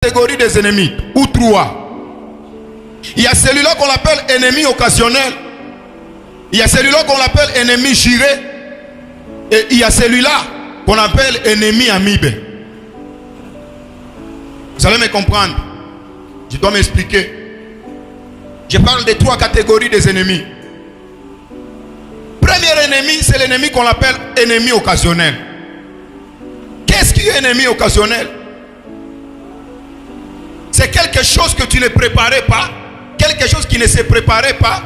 catégories des ennemis, ou 3. Il y a celui-là qu'on appelle ennemi occasionnel. Il y a celui-là qu'on appelle ennemi juré. Et il y a celui-là qu'on appelle ennemi amibe. Vous allez me comprendre. Je dois m'expliquer. Je parle des 3 catégories des ennemis. Premier ennemi, c'est l'ennemi qu'on appelle ennemi occasionnel. Qu'est-ce qui est ennemi occasionnel? C'est quelque chose que tu ne préparais pas, quelque chose qui ne se préparait pas.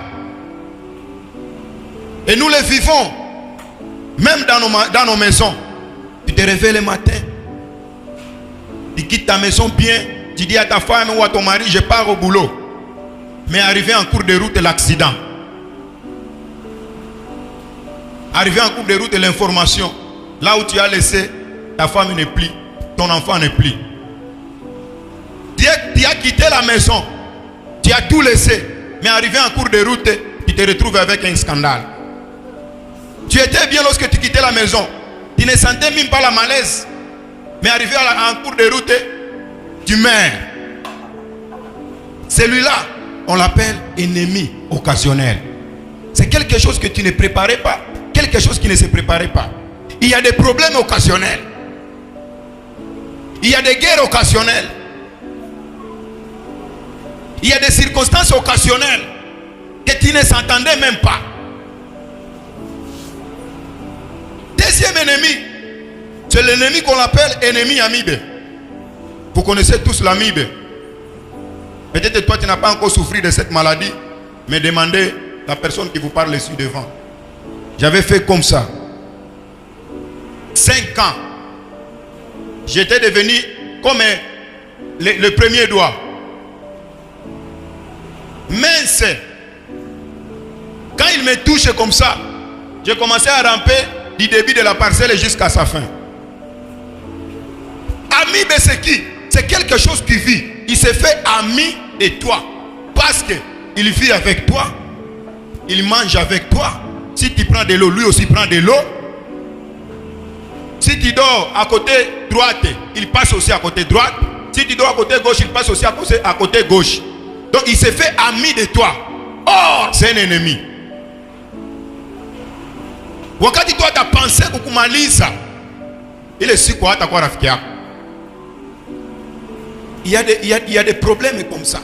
Et nous le vivons, même dans nos maisons. Tu te réveilles le matin, tu quittes ta maison bien, tu dis à ta femme ou à ton mari, je pars au boulot. Mais arrivé en cours de route, l'accident. Arrivé en cours de route, l'information. Là où tu as laissé, ta femme n'est plus, ton enfant n'est plus. Tu as quitté la maison, tu as tout laissé. Mais arrivé en cours de route, tu te retrouves avec un scandale. Tu étais bien lorsque tu quittais la maison. Tu ne sentais même pas la malaise. Mais arrivé en cours de route, tu meurs. Celui-là, on l'appelle ennemi occasionnel. C'est quelque chose que tu ne préparais pas. Quelque chose qui ne se préparait pas. Il y a des problèmes occasionnels. Il y a des guerres occasionnelles. Il y a des circonstances occasionnelles que tu ne s'entendais même pas. Deuxième ennemi, c'est l'ennemi qu'on appelle ennemi amibe. Vous connaissez tous l'amibe. Peut-être que toi tu n'as pas encore souffert de cette maladie, mais demandez la personne qui vous parle ici devant. J'avais fait comme ça. 5 ans. J'étais devenu comme le premier doigt. Mince. Quand il me touche comme ça, j'ai commencé à ramper du début de la parcelle jusqu'à sa fin. Ami, c'est qui? C'est quelque chose qui vit. Il se fait ami de toi. Parce qu'il vit avec toi. Il mange avec toi. Si tu prends de l'eau, lui aussi prend de l'eau. Si tu dors à côté droite, il passe aussi à côté droite. Si tu dors à côté gauche, il passe aussi à côté gauche. Donc il se fait ami de toi. Or, c'est un ennemi. Wakati toi t'as pensé kukumaliza, il est si quoi t'as rafiki yako. Il y a des problèmes comme ça.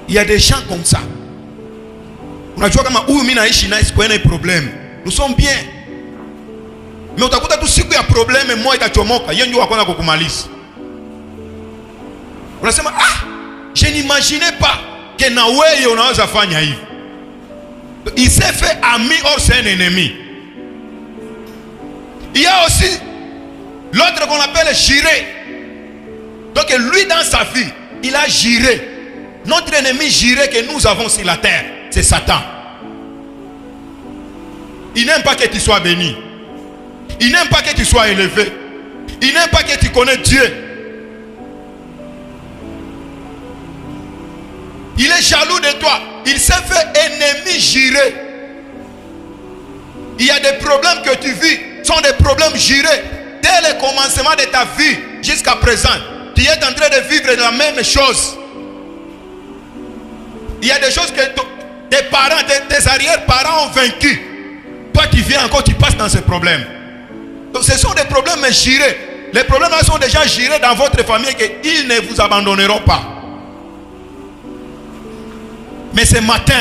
Il y a des gens comme ça. Unajua kama huyu mimi naishi naye sikuwa na problème. Nous sommes bien. Mais utakuta tu siku ya problème moja itachomoka, yeye ndio wakona kukumaliza. Unasema je n'imaginais pas que na wewe unaweza fanya hivi. Il s'est fait ami, or c'est un ennemi. Il y a aussi l'autre qu'on appelle juré. Donc lui dans sa vie, il a juré. Notre ennemi juré que nous avons sur la terre, c'est Satan. Il n'aime pas que tu sois béni. Il n'aime pas que tu sois élevé. Il n'aime pas que tu connais Dieu. Il est jaloux de toi. Il s'est fait ennemi juré. Il y a des problèmes que tu vis, sont des problèmes jurés. Dès le commencement de ta vie jusqu'à présent, tu es en train de vivre la même chose. Il y a des choses que tes parents, tes arrière-parents ont vaincu. Toi tu viens encore, tu passes dans ces problèmes. Donc ce sont des problèmes jurés. Les problèmes sont déjà jurés dans votre famille qu'ils ne vous abandonneront pas. Mais ce matin,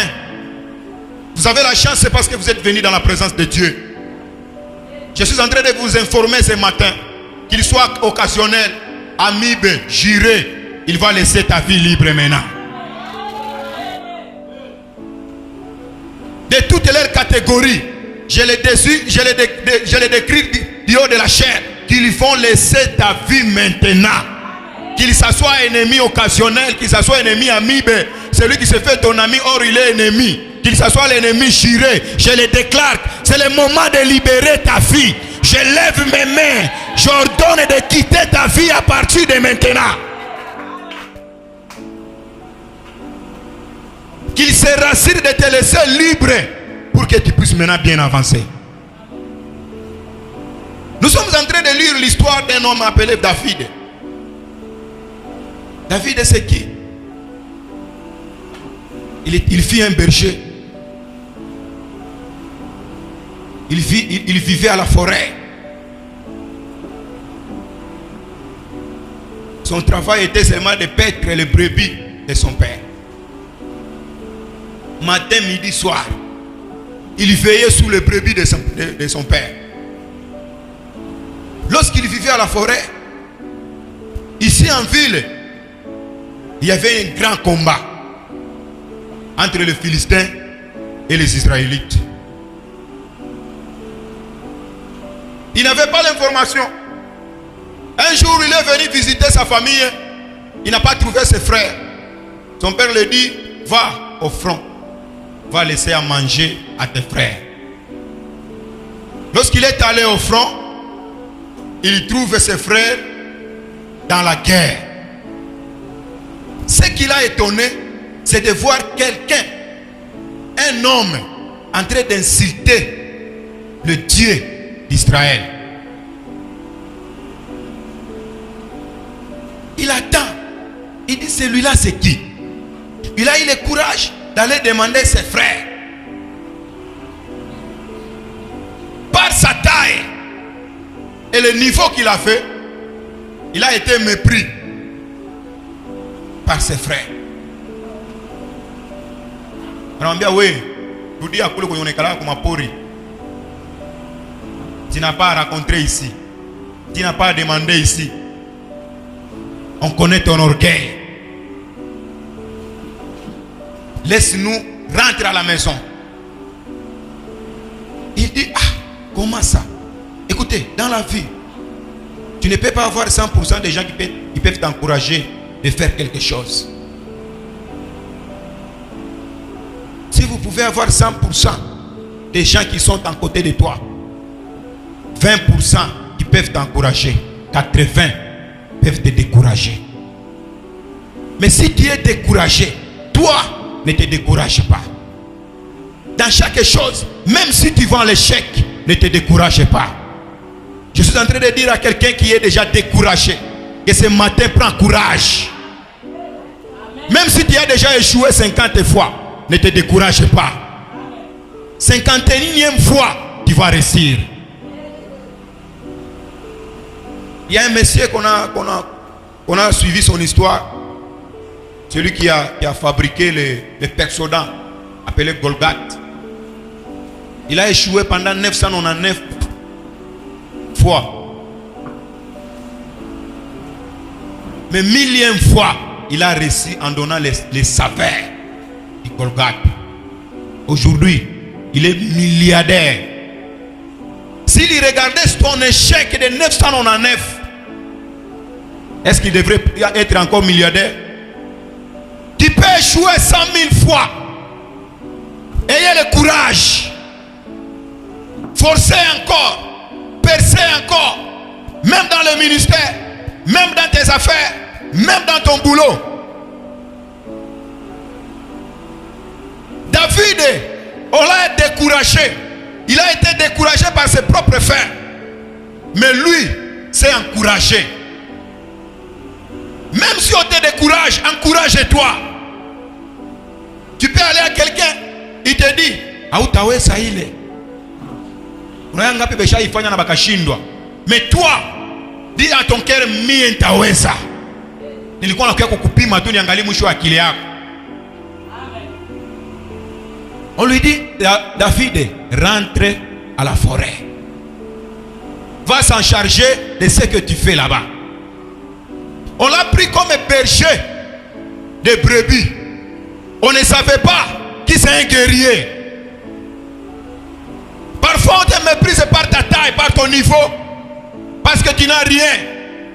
vous avez la chance, c'est parce que vous êtes venus dans la présence de Dieu. Je suis en train de vous informer ce matin, qu'il soit occasionnel, amibe, juré, il va laisser ta vie libre maintenant. De toutes leurs catégories, je les décris du haut de la chair, qu'ils vont laisser ta vie maintenant. Qu'il s'assoit ennemi occasionnel, qu'il s'assoit ennemi amibe, celui qui se fait ton ami, or il est ennemi. Qu'il s'assoit l'ennemi juré, je le déclare, c'est le moment de libérer ta vie. Je lève mes mains, j'ordonne de quitter ta vie à partir de maintenant. Qu'il se rassure de te laisser libre pour que tu puisses maintenant bien avancer. Nous sommes en train de lire l'histoire d'un homme appelé David. David, c'est qui? Il fit un berger. Il vivait à la forêt. Son travail était seulement de paître les brebis de son père. Matin, midi, soir, il veillait sous les brebis de son père. Lorsqu'il vivait à la forêt, ici en ville, il y avait un grand combat entre les Philistins et les Israélites. Il n'avait pas l'information. Un jour, il est venu visiter sa famille. Il n'a pas trouvé ses frères. Son père lui dit, va au front. Va laisser à manger à tes frères. Lorsqu'il est allé au front, il trouve ses frères dans la guerre. Ce qui l'a étonné, c'est de voir quelqu'un, un homme, en train d'insulter le Dieu d'Israël. Il attend. Il dit, celui-là c'est qui? Il a eu le courage d'aller demander ses frères. Par sa taille et le niveau qu'il a fait, il a été mépris par ses frères. Tu n'as pas rencontré ici. Tu n'as pas demandé ici. On connaît ton orgueil. Laisse-nous rentrer à la maison. Il dit, ah, comment ça? Écoutez, dans la vie, tu ne peux pas avoir 100% des gens qui peuvent t'encourager de faire quelque chose. Si vous pouvez avoir 100% des gens qui sont à côté de toi, 20% qui peuvent t'encourager, 80% peuvent te décourager. Mais si tu es découragé, toi, ne te décourage pas. Dans chaque chose, même si tu vends l'échec, ne te décourage pas. Je suis en train de dire à quelqu'un qui est déjà découragé que ce matin, prends courage. Même si tu as déjà échoué 50 fois, ne te décourage pas. 51e fois, tu vas réussir. Il y a un monsieur qu'on a suivi son histoire. Celui qui a fabriqué les Pexodent, appelé Golgoth. Il a échoué pendant 999 fois. Mais 1000e fois, il a réussi en donnant les saveurs du Golgoth. Aujourd'hui, il est milliardaire. S'il regardait son échec de 999, est-ce qu'il devrait être encore milliardaire? Tu peux échouer 100 000 fois. Ayez le courage. Forcez encore. Percez encore. Même dans le ministère. Même dans tes affaires. Même dans ton boulot. David, on l'a découragé. Il a été découragé par ses propres frères. Mais lui, s'est encouragé. Même si on te décourage, encourage-toi. Tu peux aller à quelqu'un, il te dit, hautaweza ile. Mais toi, dis à ton cœur, mimi nitaweza. Nilikuwa nakuja kukupima tu niangalie mwisho wa akili yako. On lui dit, David, rentre à la forêt. Va s'en charger de ce que tu fais là-bas. On l'a pris comme berger de brebis. On ne savait pas qui c'est un guerrier. Parfois on te méprise par ta taille, par ton niveau, parce que tu n'as rien.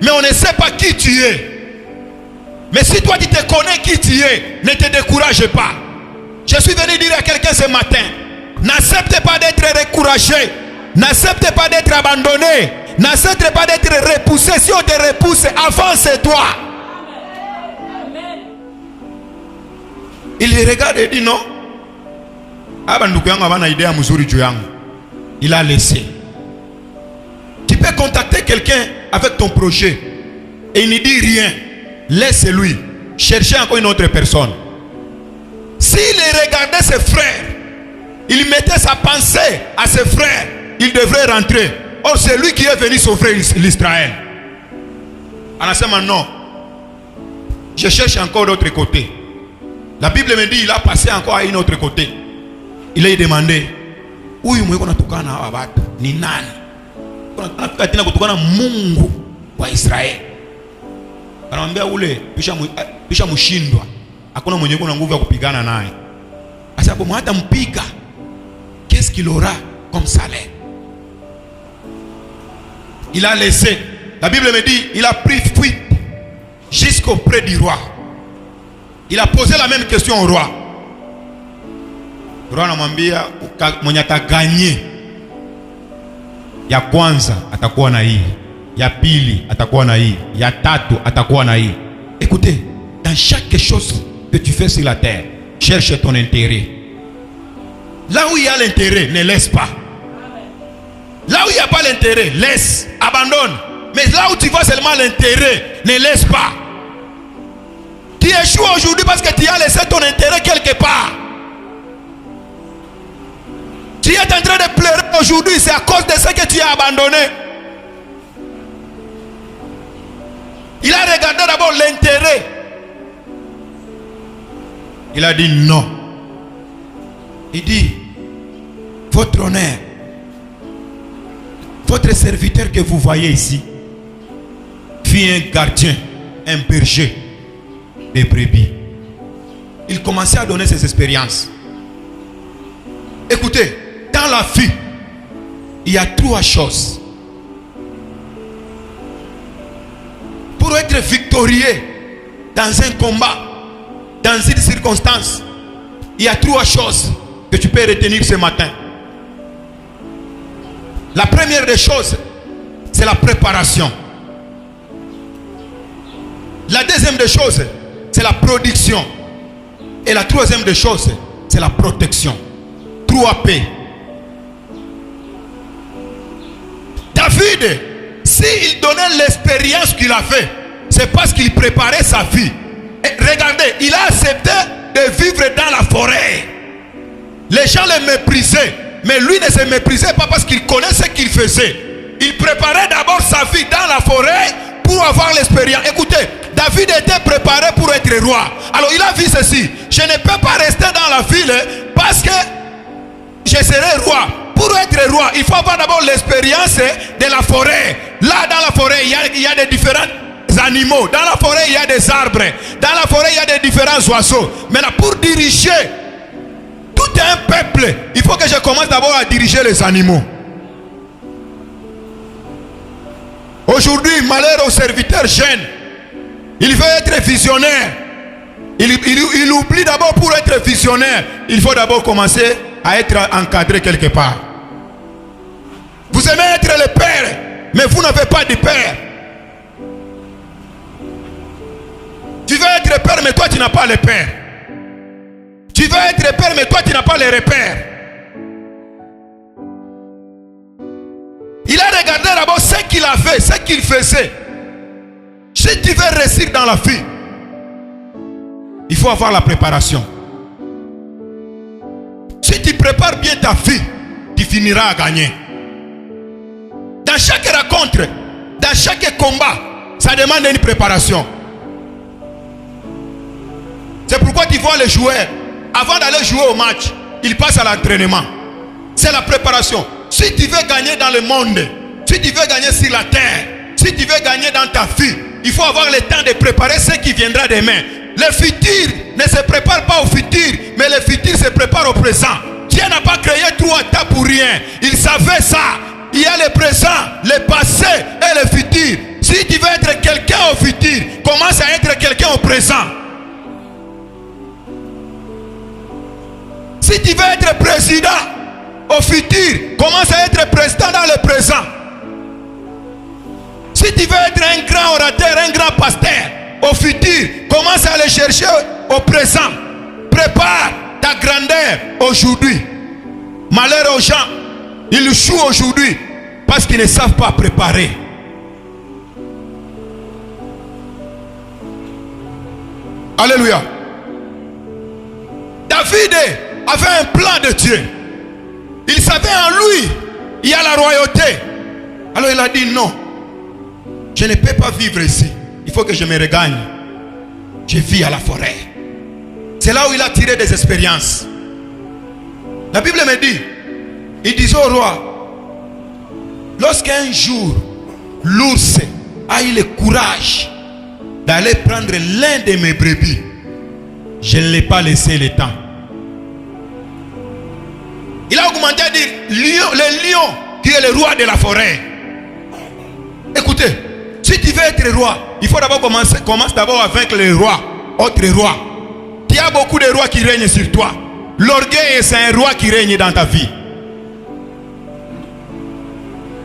Mais on ne sait pas qui tu es. Mais si toi tu te connais qui tu es, ne te décourage pas. Je suis venu dire à quelqu'un ce matin, n'accepte pas d'être découragé. N'accepte pas d'être abandonné. N'accepte pas d'être repoussé. Si on te repousse, avance-toi. Il regarde et dit non. Il a laissé. Tu peux contacter quelqu'un avec ton projet et il ne dit rien. laisse-lui. Cherchez encore une autre personne. S'il regardait ses frères, il mettait sa pensée à ses frères, il devrait rentrer. Or, c'est lui qui est venu sauver l'Israël. Anasema non. Je cherche encore d'autre côté. La Bible me dit, il a passé encore à un autre côté. Il a demandé, huyu mweko natukana hawa watu ni nani? Anafika tena kutukana Mungu wa Israeli. Anamwambia ule pisha mshindwa. Hakuna mwenye kuna nguvu ya kupigana naye. Asa hapo hata mpiga. Qu'est-ce qu'il aura comme salaire? Il a laissé. La Bible me dit, il a pris fuite jusqu'auprès du roi. Il a posé la même question au roi. Le roi anamwambia mwenye ataganye ya kwanza atakuwa na hii, ya pili atakuwa na hii, ya tatu atakuwa na hii. Écoutez, dans chaque chose que tu fais sur la terre, cherche ton intérêt. Là où il y a l'intérêt, ne laisse pas. Là où il n'y a pas l'intérêt, laisse, abandonne. Mais là où tu vois seulement l'intérêt, ne laisse pas. Tu échoues aujourd'hui parce que tu as laissé ton intérêt quelque part. Tu es en train de pleurer aujourd'hui, c'est à cause de ce que tu as abandonné. Il a regardé d'abord l'intérêt. Il a dit non. Il dit, votre honneur, votre serviteur que vous voyez ici, fut un gardien, un berger des brebis. Il commençait à donner ses expériences. Écoutez, dans la vie, il y a trois choses. Pour être victorieux dans un combat, dans une circonstance, il y a trois choses que tu peux retenir ce matin. La première des choses, c'est la préparation. La deuxième des choses, c'est la production. Et la troisième des choses, c'est la protection. 3P. David, s'il donnait l'expérience qu'il a fait, c'est parce qu'il préparait sa vie. Et regardez, il a accepté de vivre dans la forêt. Les gens le méprisaient, mais lui ne se méprisait pas parce qu'il connaissait ce qu'il faisait. Il préparait d'abord sa vie dans la forêt pour avoir l'expérience. Écoutez, David était préparé pour être roi. Alors il a vu ceci: je ne peux pas rester dans la ville parce que je serai roi. Pour être roi, il faut avoir d'abord l'expérience de la forêt. Là, dans la forêt, il y a des différents animaux. Dans la forêt, il y a des arbres. Dans la forêt, il y a des différents oiseaux. Maintenant, pour diriger tout un peuple, il faut que je commence d'abord à diriger les animaux. Aujourd'hui, malheur aux serviteurs jeunes. Il veut être visionnaire. Il oublie d'abord, pour être visionnaire, il faut d'abord commencer à être encadré quelque part. Vous aimez être le père, mais vous n'avez pas de père. Tu veux être père, mais toi tu n'as pas le père. Tu veux être père, mais toi tu n'as pas les repères. Il a regardé d'abord ce qu'il a fait, ce qu'il faisait. Si tu veux réussir dans la vie, il faut avoir la préparation. Si tu prépares bien ta vie, tu finiras à gagner. Dans chaque rencontre, dans chaque combat, ça demande une préparation. C'est pourquoi tu vois les joueurs, avant d'aller jouer au match, ils passent à l'entraînement. C'est la préparation. Si tu veux gagner dans le monde, si tu veux gagner sur la terre, si tu veux gagner dans ta vie, il faut avoir le temps de préparer ce qui viendra demain. Le futur ne se prépare pas au futur, mais le futur se prépare au présent. Dieu n'a pas créé trois tas pour rien. Il savait ça. Il y a le présent, le passé et le futur. Si tu veux être quelqu'un au futur, commence à être quelqu'un au présent. Si tu veux être président au futur, commence à être président dans le présent. Si tu veux être un grand orateur, un grand pasteur au futur, commence à le chercher au présent. Prépare ta grandeur aujourd'hui. Malheur aux gens, ils jouent aujourd'hui parce qu'ils ne savent pas préparer. Alléluia. David avait un plan de Dieu. Il savait en lui, il y a la royauté. Alors il a dit non, je ne peux pas vivre ici. Il faut que je me regagne. Je vis à la forêt. C'est là où il a tiré des expériences. La Bible me dit, il disait au roi, lorsqu'un jour, l'ours a eu le courage d'aller prendre l'un de mes brebis, je ne l'ai pas laissé le temps. Il a augmenté à dire, le lion qui est le roi de la forêt. Écoutez, si tu veux être roi, il faut d'abord commence d'abord à vaincre les rois, autres rois. Il y a beaucoup de rois qui règnent sur toi. L'orgueil, c'est un roi qui règne dans ta vie.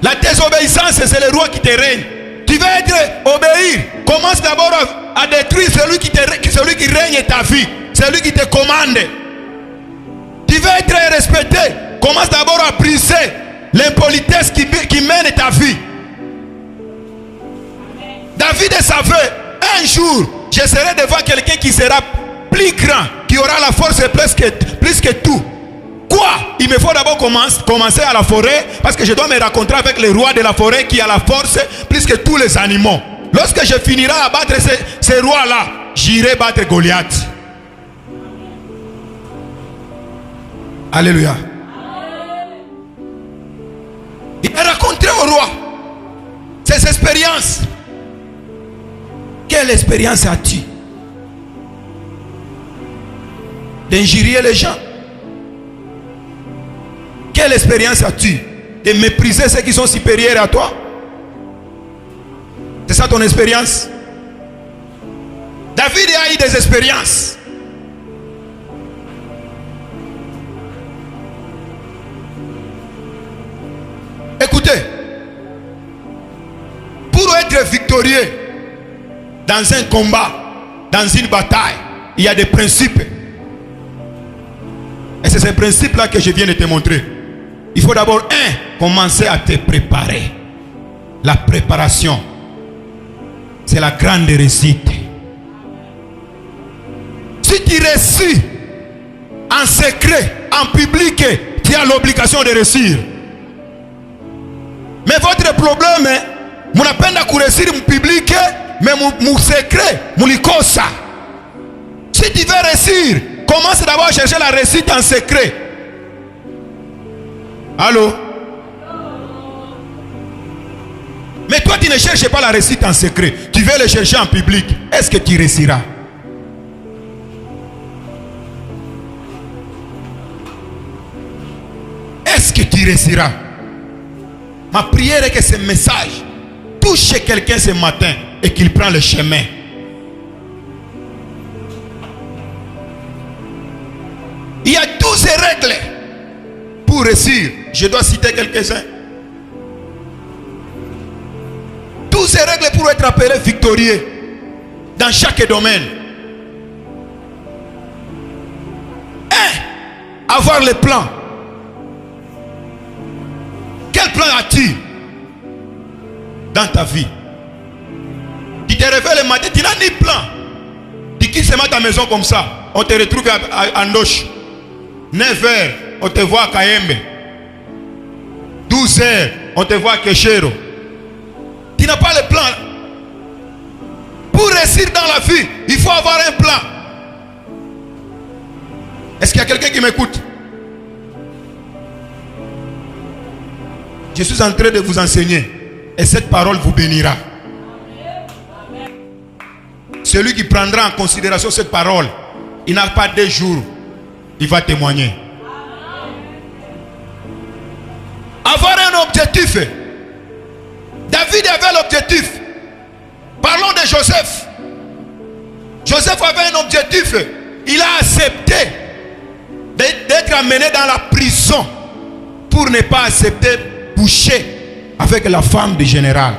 La désobéissance, c'est le roi qui te règne. Tu veux être obéir, commence d'abord à détruire celui qui règne ta vie, celui qui te commande. Tu veux être respecté, commence d'abord à briser l'impolitesse qui mène ta vie. David savait, un jour, je serai devant quelqu'un qui sera plus grand, qui aura la force plus que tout. Quoi? Il me faut d'abord commencer à la forêt, parce que je dois me rencontrer avec le roi de la forêt qui a la force plus que tous les animaux. Lorsque je finirai à battre ces rois-là, j'irai battre Goliath. Alléluia. Il a rencontré au roi ses expériences. Quelle expérience as-tu? D'injurier les gens? Quelle expérience as-tu de mépriser ceux qui sont supérieurs à toi? C'est ça ton expérience? David a eu des expériences. Écoutez, pour être victorieux dans un combat, dans une bataille, il y a des principes. Et c'est ces principes-là que je viens de te montrer. Il faut d'abord, commencer à te préparer. La préparation, c'est la grande réussite. Si tu réussis en secret, en public, tu as l'obligation de réussir. Mais votre problème, vous n'avez pas de réussir en public, mais mon secret, mon likosa. Si tu veux réussir, commence d'abord à chercher la réussite en secret. Allô? Mais toi, tu ne cherches pas la réussite en secret. Tu veux le chercher en public. Est-ce que tu réussiras? Est-ce que tu réussiras? Ma prière est que ce message touche quelqu'un ce matin et qu'il prend le chemin. Il y a 12 règles pour réussir. Je dois citer quelques-uns. 12 règles pour être appelé victorieux dans chaque domaine. 1. Avoir le plan. Quel plan as-tu dans ta vie? Tu te réveilles le matin, tu n'as ni plan. Tu quittes seulement ta maison comme ça. On te retrouve à Ndoche. 9h, on te voit à Kayembe. 12h, on te voit à Keshero. Tu n'as pas le plan. Pour réussir dans la vie, il faut avoir un plan. Est-ce qu'il y a quelqu'un qui m'écoute? Je suis en train de vous enseigner. Et cette parole vous bénira. Celui qui prendra en considération cette parole, il n'a pas 2 jours, il va témoigner. Avoir un objectif. David avait l'objectif. Parlons de Joseph. Joseph avait un objectif. Il a accepté d'être amené dans la prison pour ne pas accepter coucher avec la femme du général.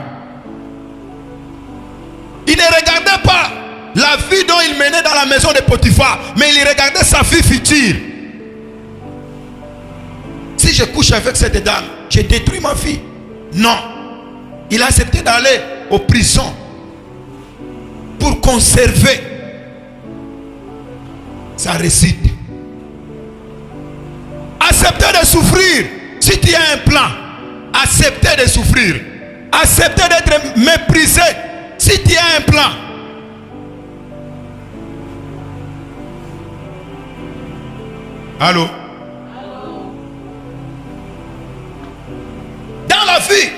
Il ne regardait pas la vie dont il menait dans la maison de Potiphar, mais il regardait sa vie future. Si je couche avec cette dame, je détruis ma vie. Non. Il a accepté d'aller aux prisons pour conserver sa réussite. Accepter de souffrir. Si tu as un plan, accepter de souffrir. Accepter d'être méprisé. Si tu as un plan. Allô? Dans la vie,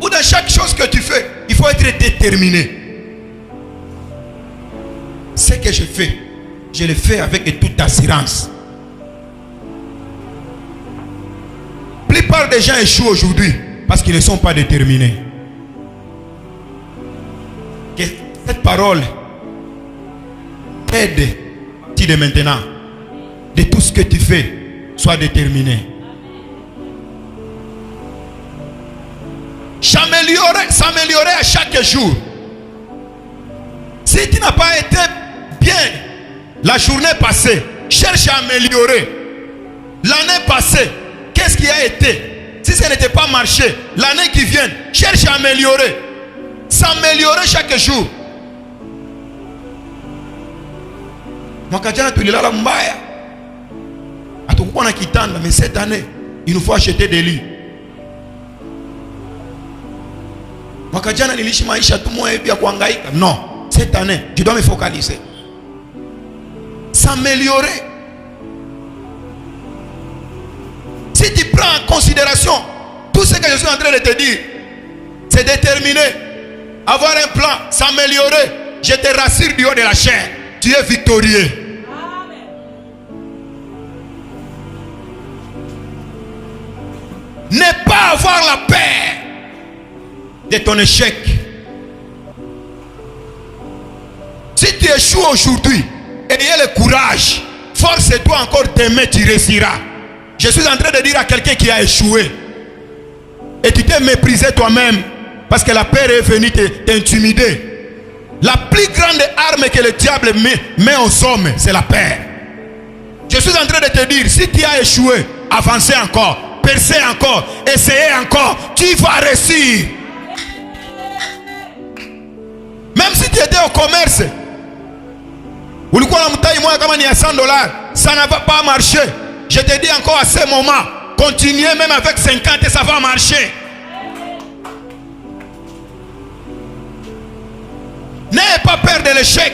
ou dans chaque chose que tu fais, il faut être déterminé. Ce que je fais, je le fais avec toute assurance. La plupart des gens échouent aujourd'hui parce qu'ils ne sont pas déterminés. Que cette parole aide de maintenant. De tout ce que tu fais, sois déterminé. S'améliorer à chaque jour. Si tu n'as pas été bien la journée passée, cherche à améliorer. L'année passée, qu'est-ce qui a été? Si ça n'était pas marché, l'année qui vient, cherche à améliorer. S'améliorer chaque jour. Mais cette année, il nous faut acheter des lits. Non, cette année, je dois me focaliser. S'améliorer. Si tu prends en considération tout ce que je suis en train de te dire, c'est déterminé. Avoir un plan, s'améliorer. Je te rassure du haut de la chair. Tu es victorieux. Ne pas avoir la peur de ton échec. Si tu échoues aujourd'hui, ayez le courage. Force-toi encore d'aimer, tu réussiras. Je suis en train de dire à quelqu'un qui a échoué. Et tu t'es méprisé toi-même parce que la peur est venue t'intimider. La plus grande arme que le diable met aux hommes, c'est la peur. Je suis en train de te dire, si tu as échoué, avancez encore. Percez encore, essayez encore, tu vas réussir. Même si tu étais au commerce, $100, ça ne va pas marcher. Je te dis encore à ce moment, continuez même avec 50 et ça va marcher. N'ayez pas peur de l'échec.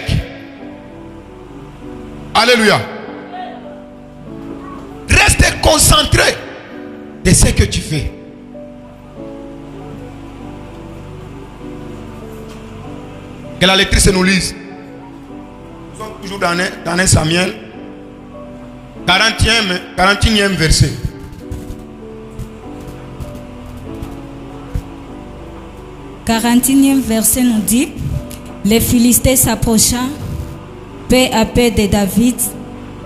Alléluia. Reste concentré de ce que tu fais. Que la lectrice nous lise. Nous sommes toujours dans un Samuel 41e verset. Le 41e verset nous dit: les Philistins s'approcha peu à peu de David,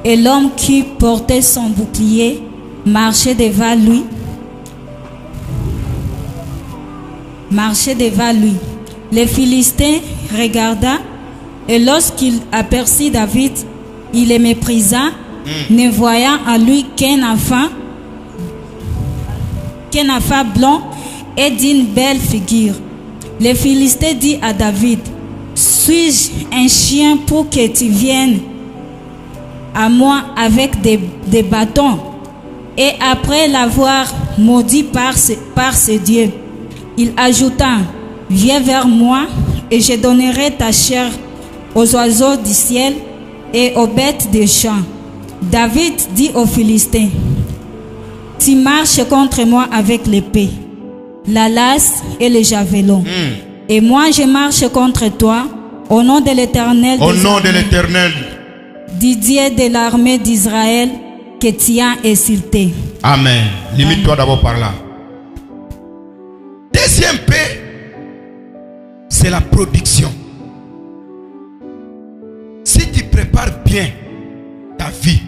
et l'homme qui portait son bouclier marchait devant lui. Le Philistin regarda, et lorsqu'il aperçut David, il le méprisa, ne voyant en lui qu'un enfant blond et d'une belle figure. Le Philistin dit à David: suis-je un chien pour que tu viennes à moi avec des bâtons? Et après l'avoir maudit par ce Dieu, il ajouta: viens vers moi et je donnerai ta chair aux oiseaux du ciel et aux bêtes des champs. David dit aux Philistins: tu marches contre moi avec l'épée, la lasse et le javelot. Et moi je marche contre toi au nom de l'Éternel. Au nom de l'Éternel, du Dieu de l'armée d'Israël que tu as insulté. Amen. Limite-toi d'abord par là. Deuxième paix, c'est la production. Si tu prépares bien ta vie,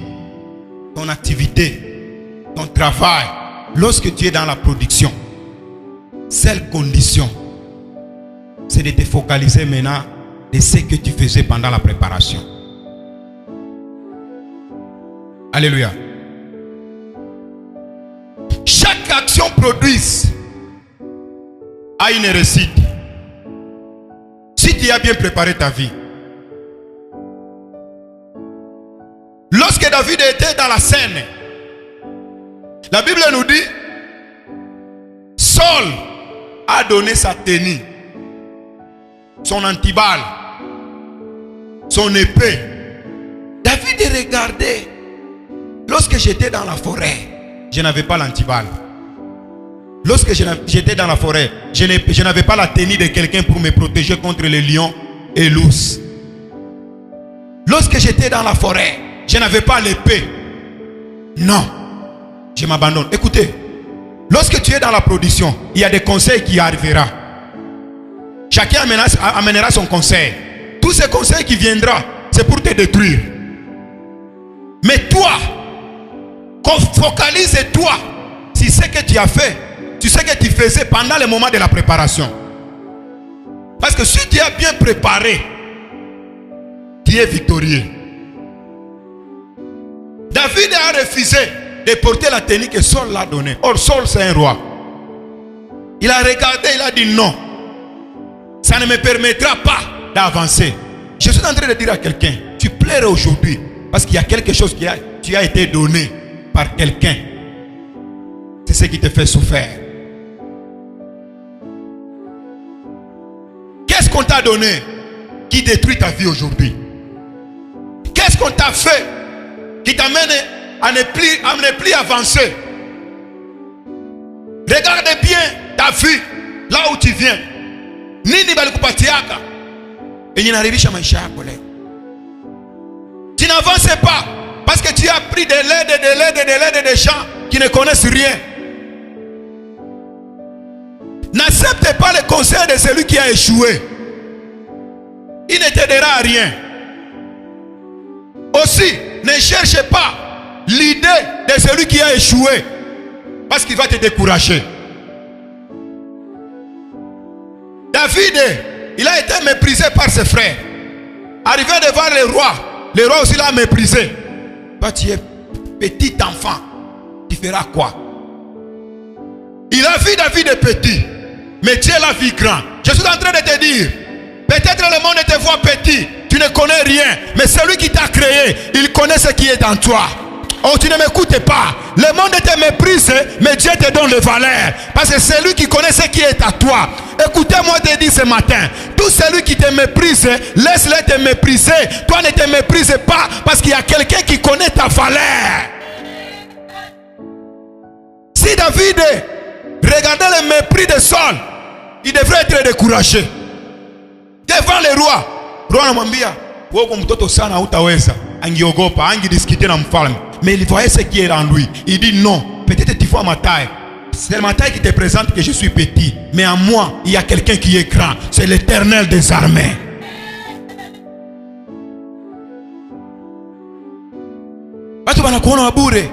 ton activité, ton travail, lorsque tu es dans la production, seule condition, c'est de te focaliser maintenant de ce que tu faisais pendant la préparation. Alléluia. Chaque action produite a une réussite. Si tu as bien préparé ta vie, Lorsque David était dans la scène, la Bible nous dit, Saul a donné sa tenue, son antiballe, son épée. David regardait. Lorsque j'étais dans la forêt, je n'avais pas l'antiballe. Lorsque j'étais dans la forêt, je n'avais pas la tenue de quelqu'un pour me protéger contre les lions et l'ours. Lorsque j'étais dans la forêt, je n'avais pas l'épée. Non, je m'abandonne. Écoutez, lorsque tu es dans la production, il y a des conseils qui arriveront. Chacun amènera son conseil. Tous ces conseils qui viendront, c'est pour te détruire. Mais toi, focalise-toi sur ce que tu as fait. Tu sais que tu faisais pendant le moment de la préparation. Parce que si tu as bien préparé, tu es victorieux. David a refusé de porter la tenue que Saul l'a donnée. Or, Saul, c'est un roi. Il a regardé, il a dit non. Ça ne me permettra pas d'avancer. Je suis en train de dire à quelqu'un, tu plairais aujourd'hui parce qu'il y a quelque chose qui a été donné par quelqu'un. C'est ce qui te fait souffrir. Qu'est-ce qu'on t'a donné qui détruit ta vie aujourd'hui? Qu'est-ce qu'on t'a fait qui t'amène à ne plus avancer? Regarde bien ta vie, là où tu viens. Nini balikupatiaka et n'arrivisha maisha yako leo. Tu n'avances pas parce que tu as pris de l'aide des gens qui ne connaissent rien. N'accepte pas le conseil de celui qui a échoué. Il ne t'aidera à rien. Aussi, ne cherche pas l'idée de celui qui a échoué parce qu'il va te décourager. David, il a été méprisé par ses frères. Arrivé devant le roi aussi l'a méprisé. Toi, tu es petit enfant. Tu feras quoi? Il a vu David petit, mais Dieu l'a vu grand. Je suis en train de te dire, peut-être le monde te voit petit, tu ne connais rien, mais celui qui t'a créé, il connaît ce qui est en toi. Oh, tu ne m'écoutes pas. Le monde te méprise, mais Dieu te donne le valeur. Parce que c'est lui qui connaît ce qui est à toi. Écoutez-moi te dire ce matin, tout celui qui te méprise, laisse-le te mépriser. Toi ne te méprise pas parce qu'il y a quelqu'un qui connaît ta valeur. Si David regardait le mépris de Saul, il devrait être découragé. Devant le roi anamwambia, wewe mtoto sana hutaweza. Angiogopa, angidiscuter na mfalme. Mais il voyait ce qui est en lui. Il dit non, peut-être tu vois ma taille. C'est ma taille qui te présente que je suis petit. Mais en moi, il y a quelqu'un qui est grand. C'est l'Éternel des armées. Watu wanakuona wabure.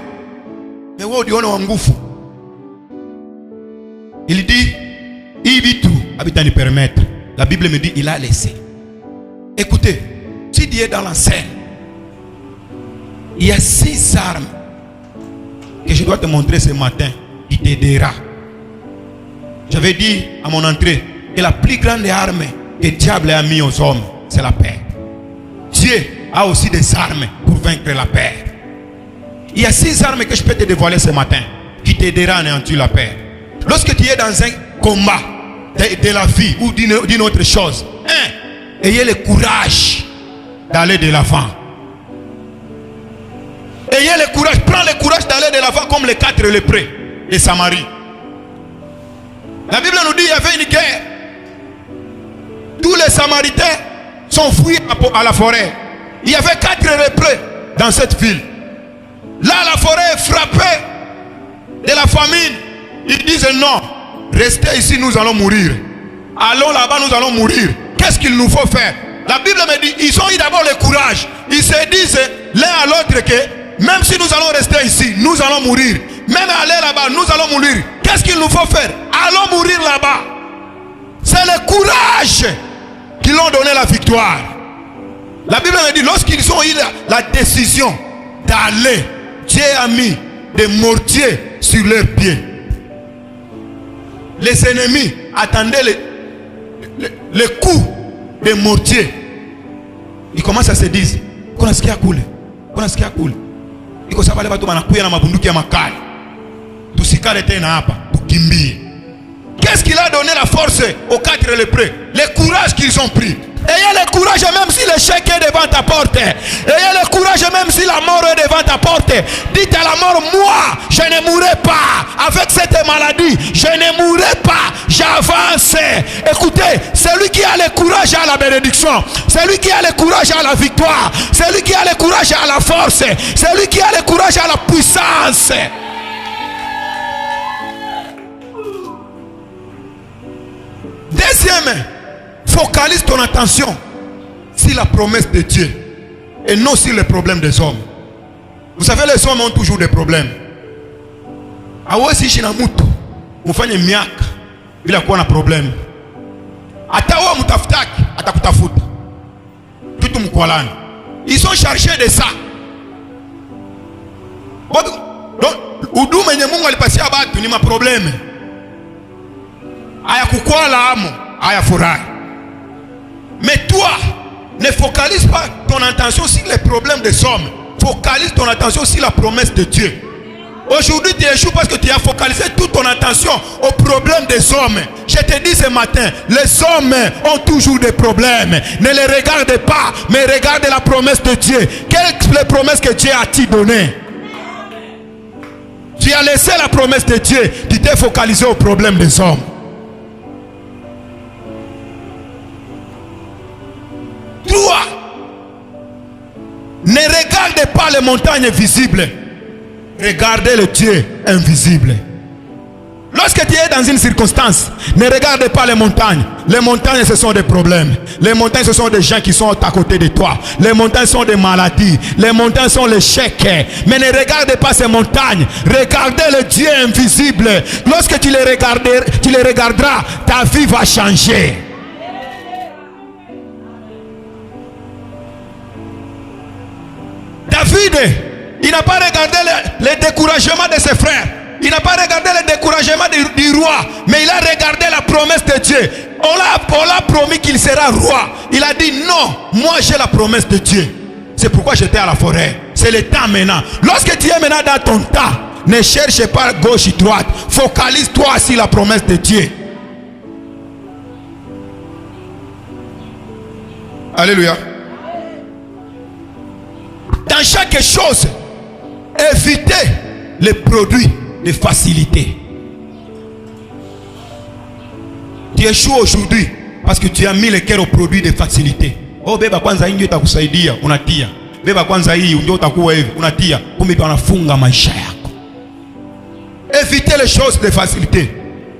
Mais wewe uliona wa nguvu. Il dit, il tout habitani permettre. La Bible me dit, il a laissé. Écoutez, si Dieu est dans la scène, il y a 6 armes que je dois te montrer ce matin qui t'aidera. J'avais dit à mon entrée que la plus grande arme que le diable a mis aux hommes, c'est la paix. Dieu a aussi des armes pour vaincre la paix. Il y a 6 armes que je peux te dévoiler ce matin qui t'aidera à anéantir la paix. Lorsque tu es dans un combat de la vie ou d'une autre chose, ayez le courage d'aller de l'avant. Ayez le courage, prends le courage d'aller de l'avant comme les 4 lépreux de Samarie. La Bible nous dit qu'il y avait une guerre. Tous les Samaritains sont fouillés à la forêt. Il y avait 4 lépreux dans cette ville. Là, la forêt est frappée de la famine. Ils disent non, restez ici, nous allons mourir. Allons là-bas, nous allons mourir. Qu'est-ce qu'il nous faut faire? La Bible me dit, ils ont eu d'abord le courage. Ils se disent l'un à l'autre que même si nous allons rester ici, nous allons mourir. Même aller là-bas, nous allons mourir. Qu'est-ce qu'il nous faut faire? Allons mourir là-bas. C'est le courage qui leur donné la victoire. La Bible me dit, lorsqu'ils ont eu la décision d'aller, Dieu a mis des mortiers sur leurs pieds. Les ennemis attendaient le coup des mortiers. Ils commencent à se dire, qu'on a ce qui a coulé, qu'on a ce qui a coulé. iko sababu watu wanakuja na mabunduki ya makali. Tusikale tena hapa, tukimbie. Qu'est-ce qui a donné la force aux 4 lépreux? Le courage qu'ils ont pris. Ayez le courage même si l'échec est devant ta porte. Ayez le courage même si la mort est devant ta porte. Dites à la mort, moi, je ne mourrai pas. Avec cette maladie, je ne mourrai pas. J'avance. Écoutez, celui qui a le courage a la bénédiction. Celui qui a le courage a la victoire. Celui qui a le courage a la force. Celui qui a le courage a la puissance. Deuxième, focalise ton attention sur la promesse de Dieu et non sur les problèmes des hommes. Vous savez, les hommes ont toujours des problèmes. Awezi ishi na mtu mufanye miaka bila kuwa na problème. Hata wewe mtafutaki atakutafuta. Tutu mkwalani. Ils sont chargés de ça. Donc, huduma yenye Mungu alipatia watu ni maprobleme. Aya kukwala amo, aya furahi. Mais toi, ne focalise pas ton attention sur les problèmes des hommes. Focalise ton attention sur la promesse de Dieu. Aujourd'hui, tu échoues parce que tu as focalisé toute ton attention aux problèmes des hommes. Je te dis ce matin, les hommes ont toujours des problèmes. Ne les regarde pas, mais regarde la promesse de Dieu. Quelle promesse que Dieu a-t-il donnée? Tu as laissé la promesse de Dieu, tu t'es focalisé aux problèmes des hommes. Toi, ne regarde pas les montagnes visibles. Regardez le Dieu invisible. Lorsque tu es dans une circonstance, ne regarde pas les montagnes. Les montagnes, ce sont des problèmes. Les montagnes, ce sont des gens qui sont à côté de toi. Les montagnes sont des maladies. Les montagnes sont l'échec. Mais ne regarde pas ces montagnes. Regardez le Dieu invisible. Lorsque tu les regarderas, ta vie va changer. David, il n'a pas regardé le découragement de ses frères. Il n'a pas regardé le découragement du roi. Mais il a regardé la promesse de Dieu. On l'a promis qu'il sera roi. Il a dit non, moi j'ai la promesse de Dieu. C'est pourquoi j'étais à la forêt. C'est le temps maintenant. Lorsque tu es maintenant dans ton temps, ne cherche pas gauche et droite. Focalise-toi sur la promesse de Dieu. Alléluia. Dans chaque chose, évitez les produits de facilité. Tu échoues aujourd'hui parce que tu as mis le cœur aux produits de facilité. Oh beba kwanza hii ndio itakusaidia, unatia. Beba kwanza hii ndio utakuwa hivi, unatia. Kumbe tunafunga maisha yako. Évitez les choses de facilité,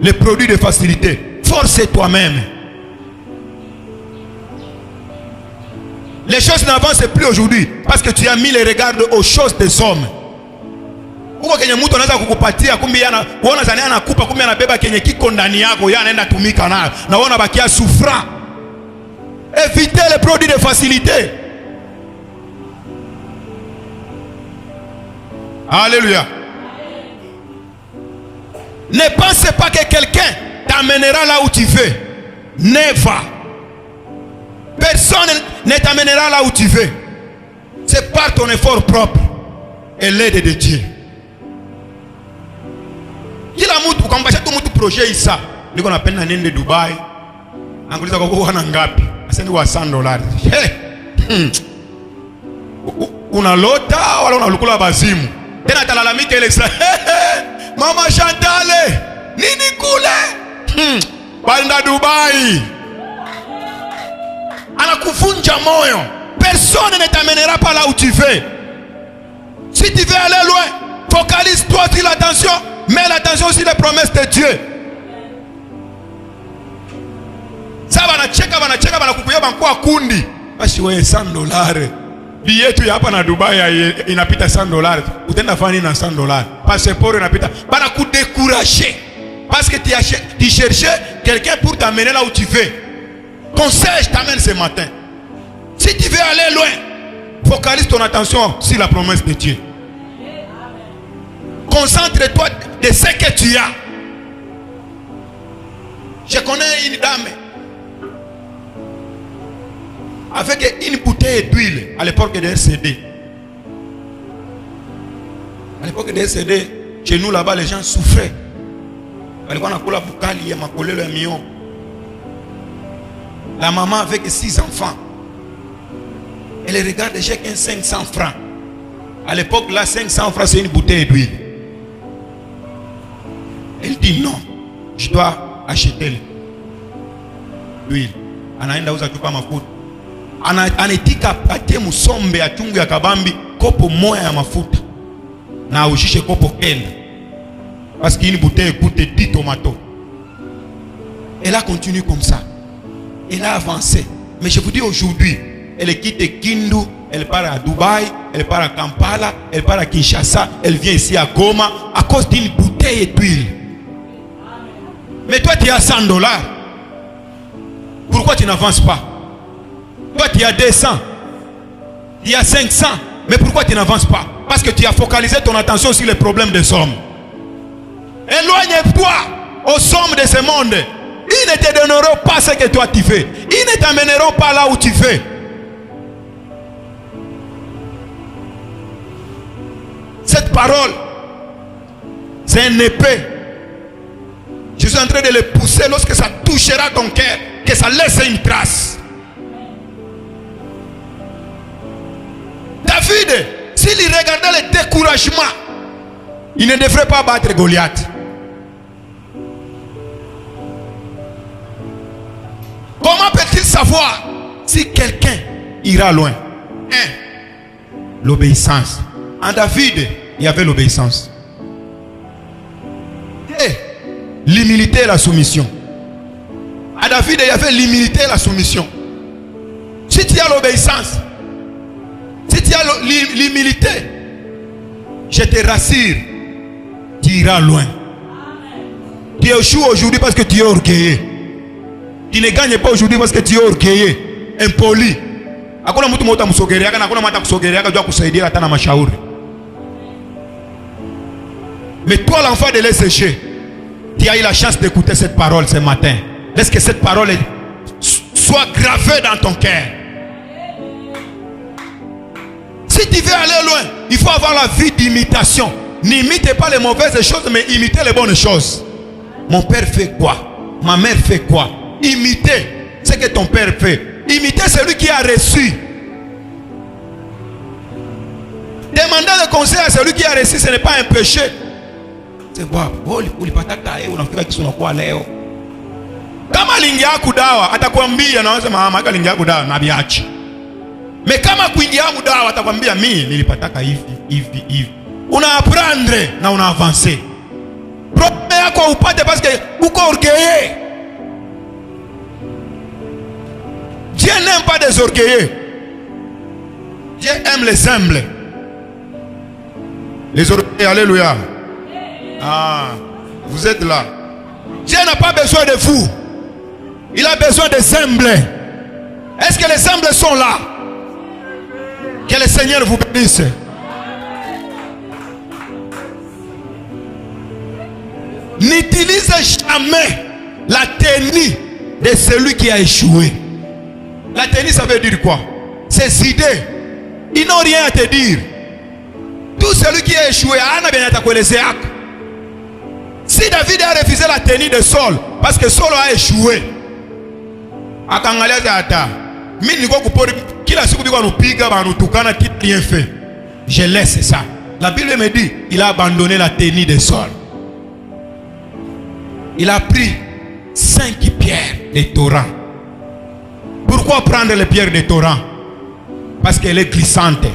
les produits de facilité. Force toi-même. Les choses n'avancent plus aujourd'hui parce que tu as mis les regards aux choses des hommes. Uko kenye mtu anaweza kukupatia kumbe yana uona zani anakupa kumbe anabeba kenye kiko ndani yako yeye anaenda tumika nayo na uona bakia souffrant. Évitez les produits de facilité. Alléluia. Ne pense pas que quelqu'un t'amènera là où tu veux. Never. Personne ne t'amènera là où tu veux. C'est par ton effort propre et l'aide de Dieu. Kila mtu ukambasha tu mtu projet isa. Niko napenda nende Dubai. Anguliza kwa kuona ngapi? Asante kwa $100. Hey. Unalota wala unalukula bazimu. Tena talalamika ile sasa. Mama Chantale, nini kule? Banda Dubai. Anakuvunja moyo. Personne ne t'amènera pas là où tu veux. Si tu veux aller loin, focalise-toi sur l'attention. Mets l'attention sur les promesses de Dieu. Ça wanacheka wanakukuya kwa kundi. Basi wewe $100. Bietu ya hapa na Dubai inapita $100. Utaenda fanya nini na $100? Passeport inapita. Bana kudécourager. Parce que tu cherchais quelqu'un pour t'amener là où tu veux. Conseil, je t'amène ce matin. Si tu veux aller loin, focalise ton attention sur la promesse de Dieu. Concentre-toi de ce que tu as. Je connais une dame avec une bouteille d'huile à l'époque de RCD. À l'époque des CD, chez nous là-bas, les gens souffraient. La maman avec 6 enfants. Elle regarde chacun 500 francs. À l'époque là, 500 francs c'est une bouteille d'huile. Elle dit non, je dois acheter l'huile. Anaenda uza chupa mafuta. Anaetika atie musombe ya chungu ya kabambi kopo moya ya mafuta. Na ushishe kopo kenda. Parce qu'une bouteille coûte 10 tomatos. Elle a continué comme ça. Elle a avancé. Mais je vous dis aujourd'hui, elle quitte Kindu, elle part à Dubaï, elle part à Kampala, elle part à Kinshasa, elle vient ici à Goma à cause d'une bouteille d'huile. Mais toi tu as 100 $. Pourquoi tu n'avances pas? Toi tu as 200, tu as 500, mais pourquoi tu n'avances pas? Parce que tu as focalisé ton attention sur les problèmes des hommes. Éloigne-toi aux hommes de ce monde. Ils ne te donneront pas ce que toi tu fais. Ils ne t'amèneront pas là où tu fais. Cette parole, c'est un épée. Je suis en train de le pousser lorsque ça touchera ton cœur, que ça laisse une trace. David, s'il regardait le découragement, il ne devrait pas battre Goliath. Comment peut-il savoir si quelqu'un ira loin? 1. L'obéissance. En David, il y avait l'obéissance. Et l'humilité et la soumission. À David, il y avait l'humilité et la soumission. Si tu as l'obéissance, si tu as l'humilité, je te rassure, tu iras loin. Tu échoues aujourd'hui parce que tu es orgueilleux. Tu ne gagnes pas aujourd'hui parce que tu es orgueilleux, impoli. Hakuna mtu mmoja msogelea kana hakuna mtu kusogelea kwa kusaidia hata na mashauri. Mais toi l'enfant de l'ECG, tu as eu la chance d'écouter cette parole ce matin. Laisse que cette parole soit gravée dans ton cœur. Si tu veux aller loin, il faut avoir la vie d'imitation. N'imite pas les mauvaises choses, mais imite les bonnes choses. Mon père fait quoi? Ma mère fait quoi? Imiter ce que ton père fait. Imiter celui qui a reçu. Demander le conseil à celui qui a reçu, ce n'est pas un péché. C'est quoi? Kama lingia kudawa atakwambia na wasema mama lingia kudawa na biachi. Mais kama kuingia kudawa atakwambia mimi nilipataka hivi. Una apprendre na una avancer. Problème yako upate parce que uko orgueilleux. Dieu n'aime pas des orgueilleux. Dieu aime les humbles. Les orgueilleux, alléluia. Ah, vous êtes là. Dieu n'a pas besoin de vous. Il a besoin des humbles. Est-ce que les humbles sont là? Que le Seigneur vous bénisse. N'utilisez jamais la tenue de celui qui a échoué. La tenue, ça veut dire quoi? Ces idées, ils n'ont rien à te dire. Tout celui qui a échoué, si David a refusé la tenue de Saul, parce que Saul a échoué, je laisse ça. La Bible me dit, il a abandonné la tenue de Saul. Il a pris 5 pierres de torrent. Pourquoi prendre les pierres de torrent? Parce qu'elle est glissante.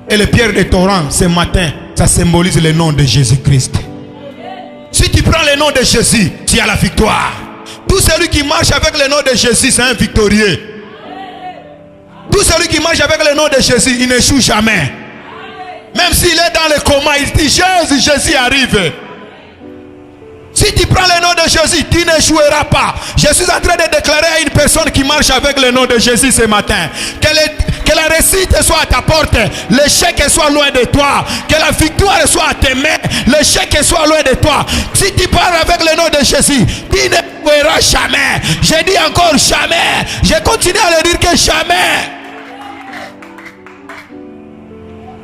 Et les pierres de torrent, ce matin, ça symbolise le nom de Jésus-Christ. Si tu prends le nom de Jésus, tu as la victoire. Tout celui qui marche avec le nom de Jésus, c'est un victorieux. Tout celui qui marche avec le nom de Jésus, il n'échoue jamais. Même s'il est dans le coma, il dit Jésus, Jésus arrive. Si tu prends le nom de Jésus, tu n'échoueras pas. Je suis en train de déclarer à une personne qui marche avec le nom de Jésus ce matin que la réussite soit à ta porte, l'échec soit loin de toi, que la victoire soit à tes mains, l'échec soit loin de toi. Si tu parles avec le nom de Jésus, tu n'échoueras jamais. Je dis encore jamais. Je continue à le dire que jamais.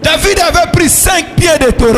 David avait pris 5 pieds de torrent.